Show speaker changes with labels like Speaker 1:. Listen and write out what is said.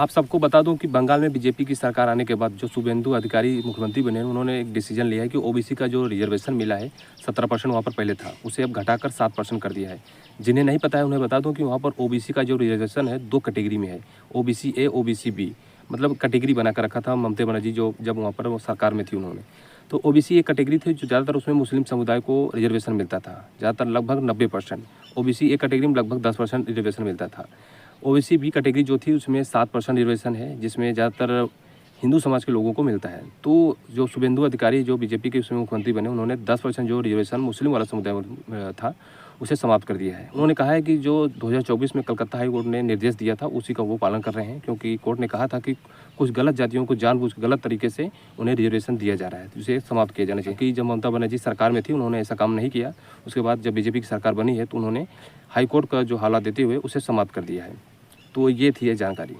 Speaker 1: आप सबको बता दूं कि बंगाल में बीजेपी की सरकार आने के बाद जो शुभेंदु अधिकारी मुख्यमंत्री बने हैं, उन्होंने एक डिसीजन लिया है कि ओबीसी का जो रिजर्वेशन मिला है 17% वहाँ पर पहले था, उसे अब घटाकर 7% कर दिया है। जिन्हें नहीं पता है उन्हें बता दूं कि वहाँ पर ओबीसी का जो रिजर्वेशन है 2 कैटेगरी में है, ओबीसी ए, ओबीसी बी, मतलब कैटेगरी बना कर रखा था ममता बनर्जी जो जब वहाँ पर वो सरकार में थी उन्होंने। तो ओबीसी एक कैटेगरी थी जो ज़्यादातर उसमें मुस्लिम समुदाय को रिजर्वेशन मिलता था, ज़्यादातर लगभग 90%। ओबीसी एक कैटेगरी में लगभग 10% रिजर्वेशन मिलता था। ओबीसी बी कैटेगरी जो थी उसमें 7% रिजर्वेशन है, जिसमें ज़्यादातर हिंदू समाज के लोगों को मिलता है। तो जो शुभेंदु अधिकारी जो बीजेपी के उसमें मुख्यमंत्री बने, उन्होंने 10% जो रिजर्वेशन मुस्लिम वाला समुदाय में था, उसे समाप्त कर दिया है। उन्होंने कहा है कि जो 2024 में कलकत्ता हाई कोर्ट ने निर्देश दिया था, उसी का वो पालन कर रहे हैं, क्योंकि कोर्ट ने कहा था कि कुछ गलत जातियों को जानबूझ के गलत तरीके से उन्हें रिजर्वेशन दिया जा रहा है, तो उसे समाप्त किया जाना चाहिए। कि जब ममता बनर्जी सरकार में थी, उन्होंने ऐसा काम नहीं किया। उसके बाद जब बीजेपी की सरकार बनी है, तो उन्होंने हाई कोर्ट का जो हवाला देते हुए उसे समाप्त कर दिया है। तो ये थी ये जानकारी।